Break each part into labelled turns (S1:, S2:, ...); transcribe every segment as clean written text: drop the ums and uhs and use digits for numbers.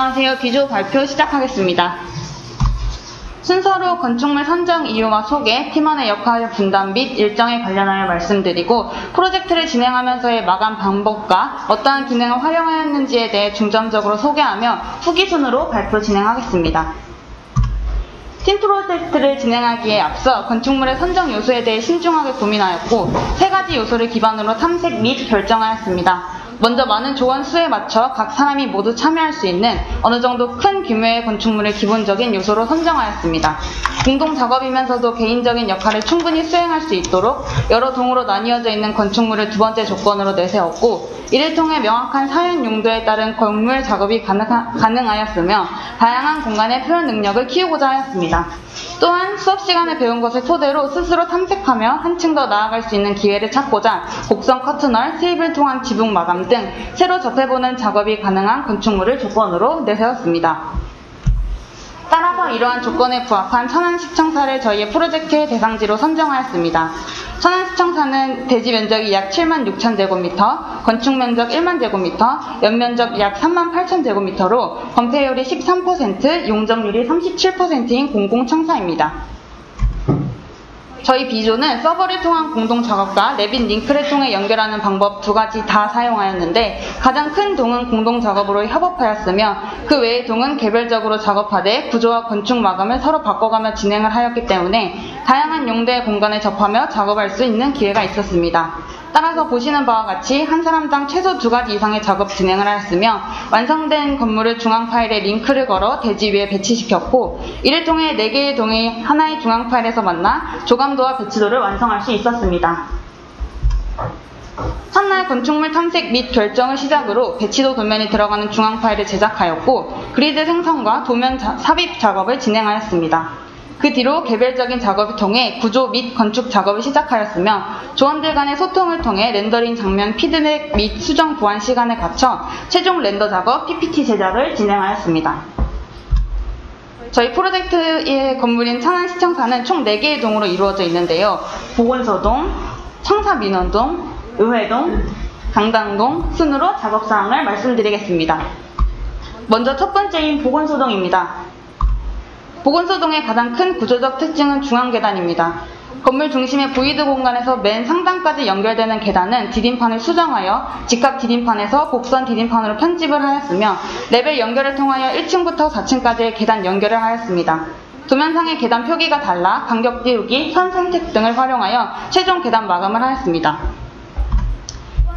S1: 안녕하세요. 비조 발표 시작하겠습니다. 순서로 건축물 선정 이유와 소개, 팀원의 역할 분담 및 일정에 관련하여 말씀드리고 프로젝트를 진행하면서의 마감 방법과 어떠한 기능을 활용하였는지에 대해 중점적으로 소개하며 후기 순으로 발표 진행하겠습니다. 팀 프로젝트를 진행하기에 앞서 건축물의 선정 요소에 대해 신중하게 고민하였고 3가지 요소를 기반으로 탐색 및 결정하였습니다. 먼저 많은 조원 수에 맞춰 각 사람이 모두 참여할 수 있는 어느 정도 큰 규모의 건축물을 기본적인 요소로 선정하였습니다. 공동 작업이면서도 개인적인 역할을 충분히 수행할 수 있도록 여러 동으로 나뉘어져 있는 건축물을 두 번째 조건으로 내세웠고 이를 통해 명확한 사용 용도에 따른 건물 작업이 가능하였으며 다양한 공간의 표현 능력을 키우고자 하였습니다. 또한 수업 시간에 배운 것을 토대로 스스로 탐색하며 한층 더 나아갈 수 있는 기회를 찾고자 곡선 커트널, 수입을 통한 지붕 마감 등 새로 접해보는 작업이 가능한 건축물을 조건으로 내세웠습니다. 따라서 이러한 조건에 부합한 천안시청사를 저희의 프로젝트의 대상지로 선정하였습니다. 천안시청사는 대지 면적이 약 7만 6천 제곱미터, 건축 면적 1만 제곱미터, 연면적 약 3만 8천 제곱미터로 건폐율이 13%, 용적률이 37%인 공공청사입니다. 저희 비조는 서버를 통한 공동 작업과 레빗 링크를 통해 연결하는 방법 2가지 다 사용하였는데 가장 큰 동은 공동 작업으로 협업하였으며 그 외의 동은 개별적으로 작업하되 구조와 건축 마감을 서로 바꿔가며 진행을 하였기 때문에 다양한 용도의 공간에 접하며 작업할 수 있는 기회가 있었습니다. 따라서 보시는 바와 같이 한 사람당 최소 2가지 이상의 작업 진행을 하였으며 완성된 건물을 중앙 파일에 링크를 걸어 대지 위에 배치시켰고 이를 통해 4개의 동이 하나의 중앙 파일에서 만나 조감도와 배치도를 완성할 수 있었습니다. 첫날 건축물 탐색 및 결정을 시작으로 배치도 도면이 들어가는 중앙 파일을 제작하였고 그리드 생성과 도면 삽입 작업을 진행하였습니다. 그 뒤로 개별적인 작업을 통해 구조 및 건축 작업을 시작하였으며 조원들 간의 소통을 통해 렌더링 장면 피드백 및 수정 보완 시간을 갖춰 최종 렌더 작업 PPT 제작을 진행하였습니다. 저희 프로젝트의 건물인 천안시청사는 총 4개의 동으로 이루어져 있는데요. 보건소동, 청사민원동, 의회동, 강당동 순으로 작업사항을 말씀드리겠습니다. 먼저 첫 번째인 보건소동입니다. 보건소동의 가장 큰 구조적 특징은 중앙계단입니다. 건물 중심의 보이드 공간에서 맨 상단까지 연결되는 계단은 디딤판을 수정하여 직각 디딤판에서 곡선 디딤판으로 편집을 하였으며 레벨 연결을 통하여 1층부터 4층까지의 계단 연결을 하였습니다. 도면상의 계단 표기가 달라 간격 띄우기, 선 선택 등을 활용하여 최종 계단 마감을 하였습니다.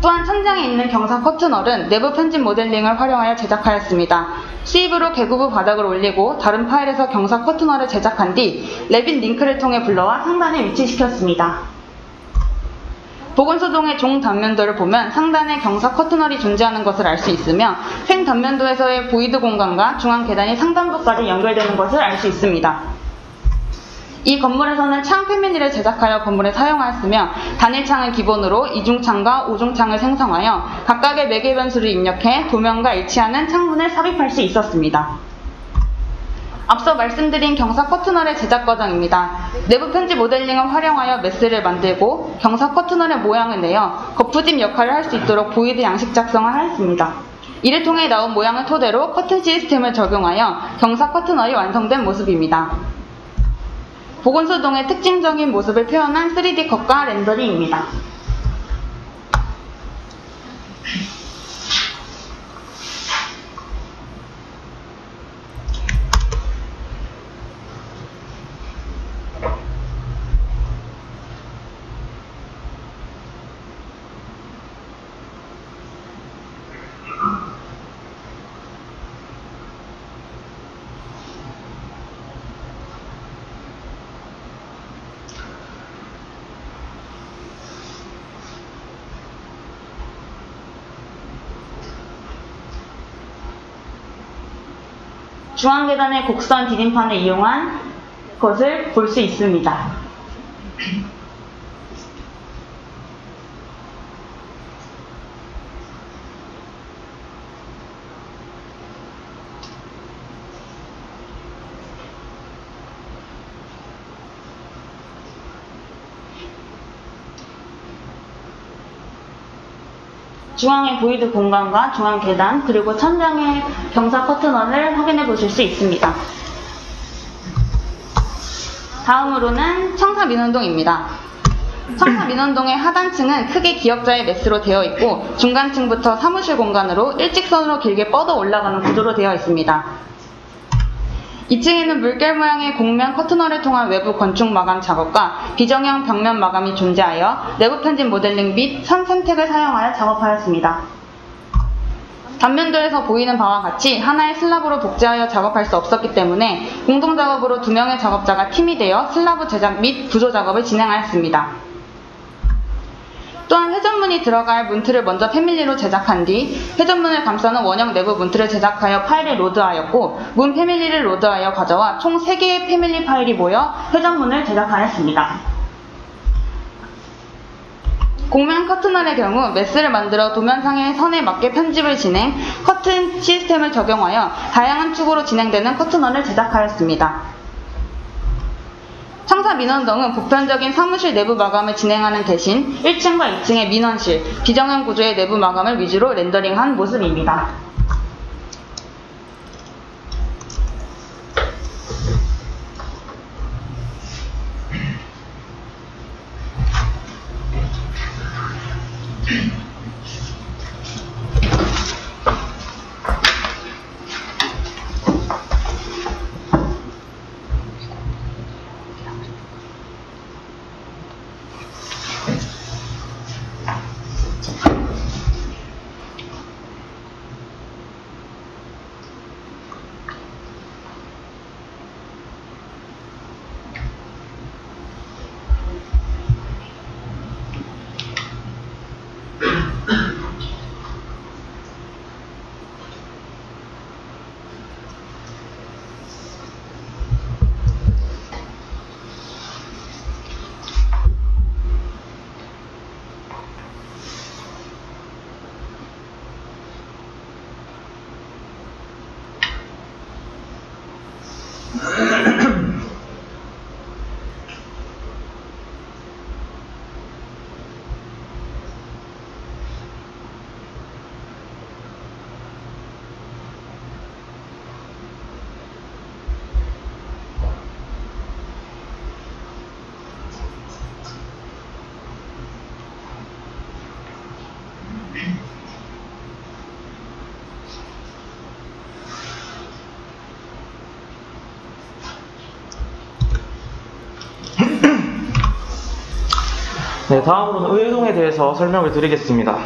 S1: 또한 천장에 있는 경사 커트널은 내부 편집 모델링을 활용하여 제작하였습니다. 수입으로 개구부 바닥을 올리고 다른 파일에서 경사 커트널을 제작한 뒤 레빗 링크를 통해 불러와 상단에 위치시켰습니다. 보건소동의 종 단면도를 보면 상단에 경사 커트널이 존재하는 것을 알 수 있으며 횡 단면도에서의 보이드 공간과 중앙 계단이 상단부까지 연결되는 것을 알 수 있습니다. 이 건물에서는 창 패밀리를 제작하여 건물에 사용하였으며 단일창을 기본으로 이중창과 오중창을 생성하여 각각의 매개 변수를 입력해 도면과 일치하는 창문을 삽입할 수 있었습니다. 앞서 말씀드린 경사 커트널의 제작 과정입니다. 내부 편집 모델링을 활용하여 메스를 만들고 경사 커트널의 모양을 내어 거푸집 역할을 할 수 있도록 보이드 양식 작성을 하였습니다. 이를 통해 나온 모양을 토대로 커튼 시스템을 적용하여 경사 커트널이 완성된 모습입니다. 보건소동의 특징적인 모습을 표현한 3D 컷과 렌더링입니다. 중앙계단의 곡선 디딤판을 이용한 것을 볼 수 있습니다. 중앙의 보이드 공간과 중앙 계단, 그리고 천장의 경사 커튼원을 확인해 보실 수 있습니다. 다음으로는 청사민원동입니다. 청사민원동의 하단층은 크게 기역자의 메스로 되어 있고 중간층부터 사무실 공간으로 일직선으로 길게 뻗어 올라가는 구조로 되어 있습니다. 2층에는 물결 모양의 곡면 커튼홀을 통한 외부 건축 마감 작업과 비정형 벽면 마감이 존재하여 내부 편집 모델링 및 선 선택을 사용하여 작업하였습니다. 단면도에서 보이는 바와 같이 하나의 슬랍으로 복제하여 작업할 수 없었기 때문에 공동작업으로 2명의 작업자가 팀이 되어 슬라브 제작 및 구조 작업을 진행하였습니다. 또한 회전문이 들어갈 문틀을 먼저 패밀리로 제작한 뒤 회전문을 감싸는 원형 내부 문틀을 제작하여 파일을 로드하였고 문 패밀리를 로드하여 가져와 총 3개의 패밀리 파일이 모여 회전문을 제작하였습니다. 곡면 커튼홀의 경우 메스를 만들어 도면상의 선에 맞게 편집을 진행, 커튼 시스템을 적용하여 다양한 축으로 진행되는 커튼홀을 제작하였습니다. 청사민원동은 보편적인 사무실 내부 마감을 진행하는 대신 1층과 2층의 민원실, 비정형 구조의 내부 마감을 위주로 렌더링한 모습입니다.
S2: 네, 다음으로는 의회동에 대해서 설명을 드리겠습니다.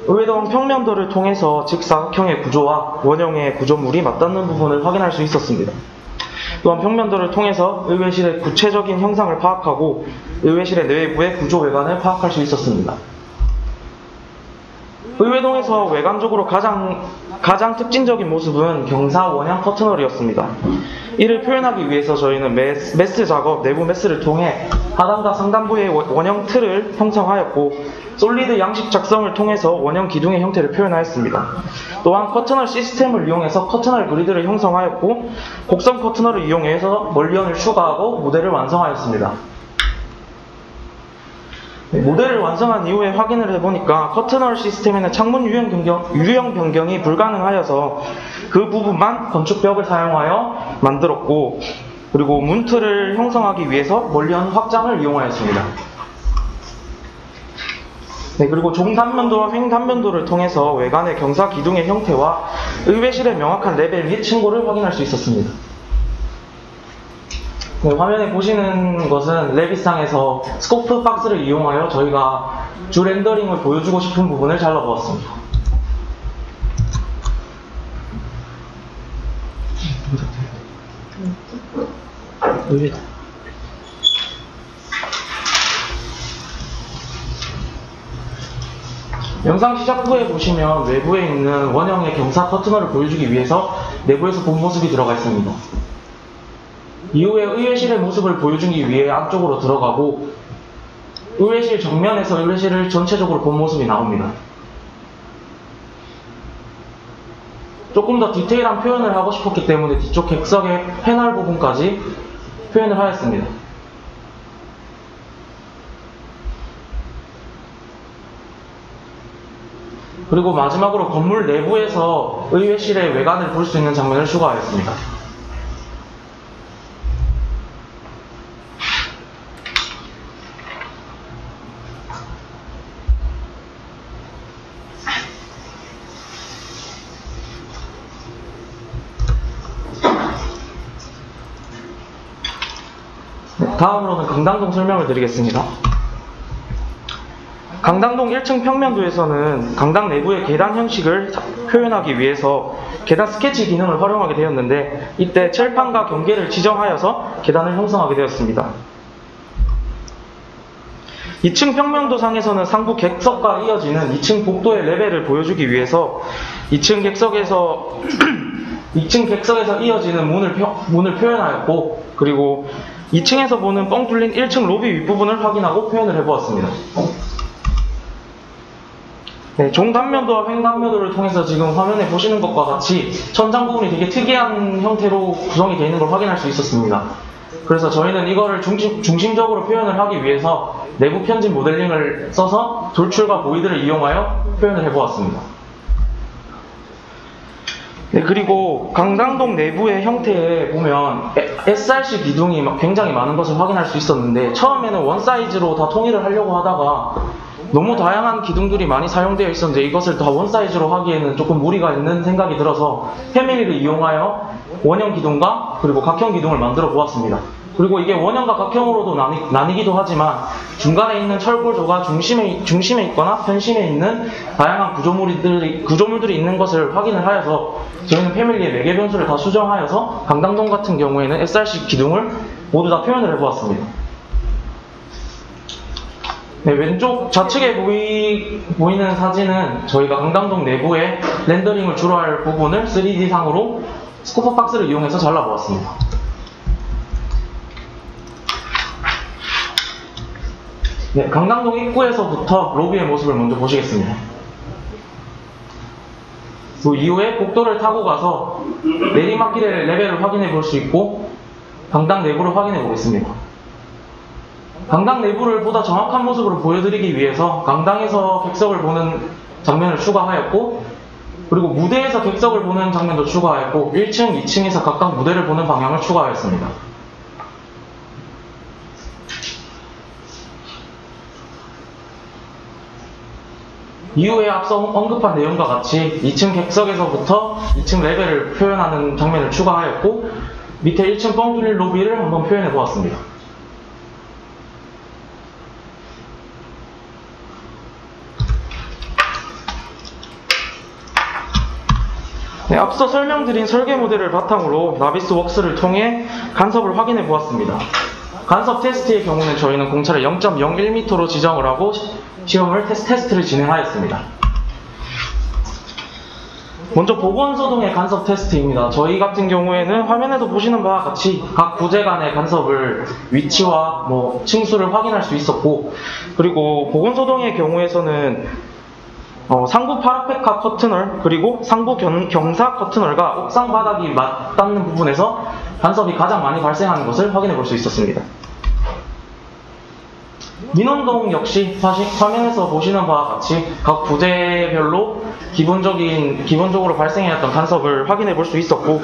S2: 의회동 평면도를 통해서 직사각형의 구조와 원형의 구조물이 맞닿는 부분을 확인할 수 있었습니다. 또한 평면도를 통해서 의회실의 구체적인 형상을 파악하고 의회실의 내부의 구조 외관을 파악할 수 있었습니다. 의회동에서 외관적으로 가장 특징적인 모습은 경사 원형 커튼홀이었습니다. 이를 표현하기 위해서 저희는 메스 작업, 내부 메스를 통해 하단과 상단부의 원형 틀을 형성하였고 솔리드 양식 작성을 통해서 원형 기둥의 형태를 표현하였습니다. 또한 커튼홀 시스템을 이용해서 커튼홀 그리드를 형성하였고 곡선 커튼홀을 이용해서 멀리언을 추가하고 모델을 완성하였습니다. 모델을 완성한 이후에 확인을 해보니까 커튼홀 시스템에는 창문 유형 변경이 불가능하여서 그 부분만 건축벽을 사용하여 만들었고 그리고 문틀을 형성하기 위해서 멀리언 확장을 이용하였습니다. 네, 그리고 종단면도와 횡단면도를 통해서 외관의 경사 기둥의 형태와 의회실의 명확한 레벨 및 층고를 확인할 수 있었습니다. 네, 화면에 보시는 것은 레빗상에서 스코프 박스를 이용하여 저희가 주 렌더링을 보여주고 싶은 부분을 잘라보았습니다. 영상 시작 후에 보시면 외부에 있는 원형의 경사 커튼홀을 보여주기 위해서 내부에서 본 모습이 들어가 있습니다. 이후에 의회실의 모습을 보여주기 위해 안쪽으로 들어가고 의회실 정면에서 의회실을 전체적으로 본 모습이 나옵니다. 조금 더 디테일한 표현을 하고 싶었기 때문에 뒤쪽 객석의 패널 부분까지 표현을 하였습니다. 그리고 마지막으로 건물 내부에서 의회실의 외관을 볼 수 있는 장면을 추가하였습니다. 다음으로는 강당동 설명을 드리겠습니다. 강당동 1층 평면도에서는 강당 내부의 계단 형식을 표현하기 위해서 계단 스케치 기능을 활용하게 되었는데, 이때 칠판과 경계를 지정하여서 계단을 형성하게 되었습니다. 2층 평면도상에서는 상부 객석과 이어지는 2층 복도의 레벨을 보여주기 위해서 2층 객석에서 이어지는 문을 표현하였고, 그리고 2층에서 보는 뻥 뚫린 1층 로비 윗부분을 확인하고 표현을 해보았습니다. 네, 종단면도와 횡단면도를 통해서 지금 화면에 보시는 것과 같이 천장 부분이 되게 특이한 형태로 구성이 되어 있는 걸 확인할 수 있었습니다. 그래서 저희는 이거를 중심적으로 표현을 하기 위해서 내부 편집 모델링을 써서 돌출과 보이드를 이용하여 표현을 해보았습니다. 네, 그리고 강당동 내부의 형태에 보면 SRC 기둥이 굉장히 많은 것을 확인할 수 있었는데, 처음에는 원 사이즈로 다 통일을 하려고 하다가 너무 다양한 기둥들이 많이 사용되어 있었는데 이것을 다 원 사이즈로 하기에는 조금 무리가 있는 생각이 들어서 패밀리를 이용하여 원형 기둥과 그리고 각형 기둥을 만들어 보았습니다. 그리고 이게 원형과 각형으로도 나뉘기도 하지만 중간에 있는 철골조가 중심에 있거나 편심에 있는 다양한 구조물들이 있는 것을 확인을 하여서 저희는 패밀리의 매개 변수를 다 수정하여서 강당동 같은 경우에는 SRC 기둥을 모두 다 표현을 해보았습니다. 네, 왼쪽 좌측에 보이는 사진은 저희가 강당동 내부의 렌더링을 주로 할 부분을 3D상으로 스코프 박스를 이용해서 잘라보았습니다. 네, 강당동 입구에서부터 로비의 모습을 먼저 보시겠습니다. 그 이후에 복도를 타고 가서 내리막길의 레벨을 확인해 볼 수 있고 강당 내부를 확인해 보겠습니다. 강당 내부를 보다 정확한 모습으로 보여드리기 위해서 강당에서 객석을 보는 장면을 추가하였고, 그리고 무대에서 객석을 보는 장면도 추가하였고 1층, 2층에서 각각 무대를 보는 방향을 추가하였습니다. 이후에 앞서 언급한 내용과 같이 2층 객석에서부터 2층 레벨을 표현하는 장면을 추가하였고, 밑에 1층 뻥 뚫린 로비를 한번 표현해 보았습니다. 네, 앞서 설명드린 설계 모델을 바탕으로 나비스웍스를 통해 간섭을 확인해 보았습니다. 간섭 테스트의 경우는 저희는 공차를 0.01m로 지정을 하고 시험을 테스트를 진행하였습니다. 먼저 보건소동의 간섭 테스트입니다. 저희 같은 경우에는 화면에도 보시는 바와 같이 각 부재 간의 간섭을 위치와 층수를 확인할 수 있었고, 그리고 보건소동의 경우에서는 상부 파라페카 커튼월 그리고 상부 경사 커튼월과 옥상 바닥이 맞닿는 부분에서 간섭이 가장 많이 발생하는 것을 확인해 볼 수 있었습니다. 민원동 역시 화면에서 보시는 바와 같이 각 부재별로 기본적으로 발생해왔던 간섭을 확인해 볼 수 있었고,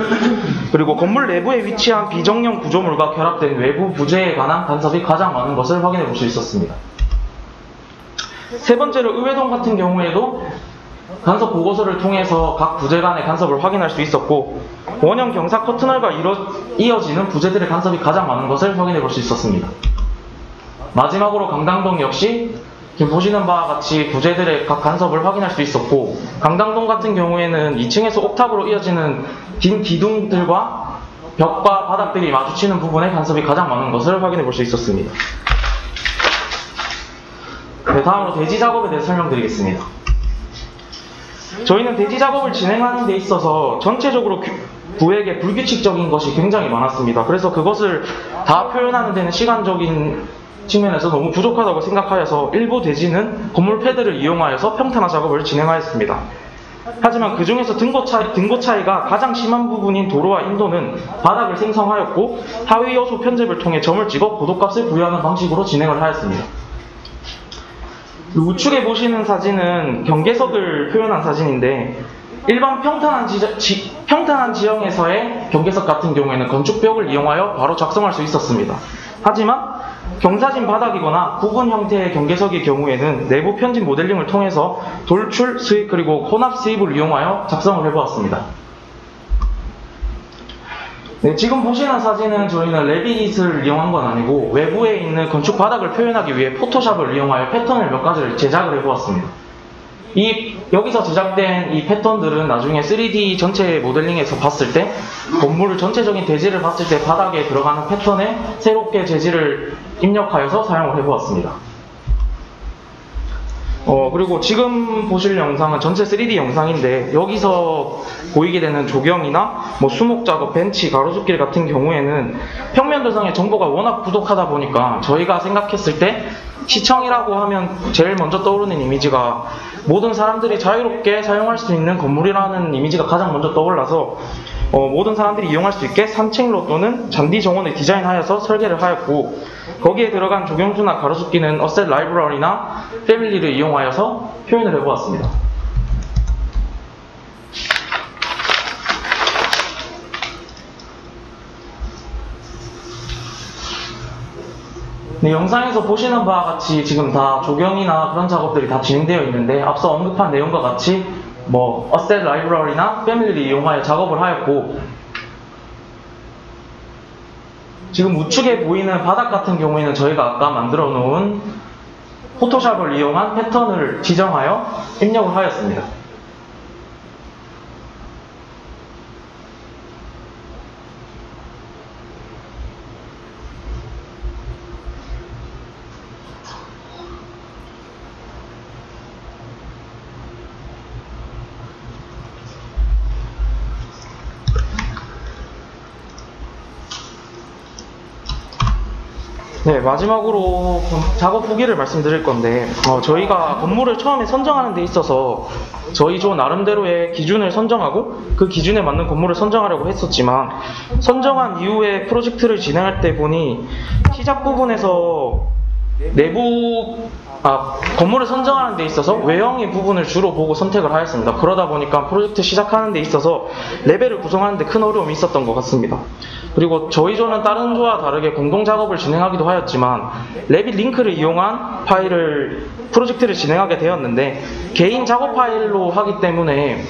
S2: 그리고 건물 내부에 위치한 비정형 구조물과 결합된 외부 부재에 관한 간섭이 가장 많은 것을 확인해 볼 수 있었습니다. 세 번째로 의회동 같은 경우에도 간섭 보고서를 통해서 각 부재 간의 간섭을 확인할 수 있었고, 원형 경사 커튼월과 이어지는 부재들의 간섭이 가장 많은 것을 확인해 볼 수 있었습니다. 마지막으로 강당동 역시 지금 보시는 바와 같이 부재들의 각 간섭을 확인할 수 있었고, 강당동 같은 경우에는 2층에서 옥탑으로 이어지는 빈 기둥들과 벽과 바닥들이 마주치는 부분에 간섭이 가장 많은 것을 확인해 볼 수 있었습니다. 네, 다음으로 대지 작업에 대해 설명드리겠습니다. 저희는 대지 작업을 진행하는 데 있어서 전체적으로 구획에 불규칙적인 것이 굉장히 많았습니다. 그래서 그것을 다 표현하는 데는 시간적인 측면에서 너무 부족하다고 생각하여서 일부 대지는 건물 패드를 이용하여서 평탄화 작업을 진행하였습니다. 하지만 그 중에서 등고 차이가 가장 심한 부분인 도로와 인도는 바닥을 생성하였고 하위 요소 편집을 통해 점을 찍어 고도값을 부여하는 방식으로 진행을 하였습니다. 우측에 보시는 사진은 경계석을 표현한 사진인데 일반 평탄한 지형에서의 경계석 같은 경우에는 건축벽을 이용하여 바로 작성할 수 있었습니다. 하지만 경사진 바닥이거나 구분 형태의 경계석의 경우에는 내부 편집 모델링을 통해서 돌출, 수입, 그리고 혼합 수입을 이용하여 작성을 해보았습니다. 네, 지금 보시는 사진은 저희는 레빗을 이용한 건 아니고 외부에 있는 건축 바닥을 표현하기 위해 포토샵을 이용하여 패턴을 몇 가지를 제작을 해보았습니다. 여기서 제작된 이 패턴들은 나중에 3D 전체 모델링에서 봤을 때 건물 전체적인 대지를 봤을 때 바닥에 들어가는 패턴에 새롭게 재질을 입력하여서 사용을 해보았습니다. 그리고 지금 보실 영상은 전체 3D 영상인데 여기서 보이게 되는 조경이나 수목 작업, 벤치, 가로수길 같은 경우에는 평면 도상의 정보가 워낙 부족하다 보니까 저희가 생각했을 때 시청이라고 하면 제일 먼저 떠오르는 이미지가 모든 사람들이 자유롭게 사용할 수 있는 건물이라는 이미지가 가장 먼저 떠올라서 모든 사람들이 이용할 수 있게 산책로 또는 잔디 정원을 디자인하여서 설계를 하였고 거기에 들어간 조경수나 가로수길은 어셋 라이브러리나 패밀리를 이용하여서 표현을 해보았습니다. 네, 영상에서 보시는 바와 같이 지금 다 조경이나 그런 작업들이 다 진행되어 있는데 앞서 언급한 내용과 같이 어셋 라이브러리나 패밀리를 이용하여 작업을 하였고 지금 우측에 보이는 바닥 같은 경우에는 저희가 아까 만들어 놓은 포토샵을 이용한 패턴을 지정하여 입력을 하였습니다. 네, 마지막으로 작업 후기를 말씀드릴 건데 저희가 건물을 처음에 선정하는 데 있어서 저희 조 나름대로의 기준을 선정하고 그 기준에 맞는 건물을 선정하려고 했었지만 선정한 이후에 프로젝트를 진행할 때 보니 시작 부분에서 건물을 선정하는 데 있어서 외형의 부분을 주로 보고 선택을 하였습니다. 그러다 보니까 프로젝트 시작하는 데 있어서 레벨을 구성하는 데 큰 어려움이 있었던 것 같습니다. 그리고 저희 조는 다른 조와 다르게 공동 작업을 진행하기도 하였지만 레빗 링크를 이용한 프로젝트를 진행하게 되었는데 개인 작업 파일로 하기 때문에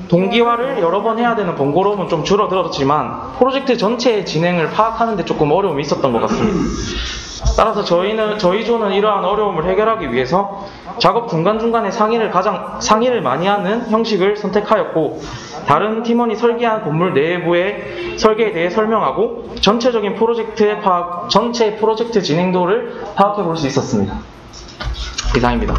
S2: 동기화를 여러 번 해야 되는 번거로움은 좀 줄어들었지만 프로젝트 전체의 진행을 파악하는 데 조금 어려움이 있었던 것 같습니다. 따라서 저희 조는 이러한 어려움을 해결하기 위해서 작업 중간중간에 상의를 많이 하는 형식을 선택하였고 다른 팀원이 설계한 건물 내부의 설계에 대해 설명하고 전체적인 전체 프로젝트 진행도를 파악해 볼 수 있었습니다. 이상입니다.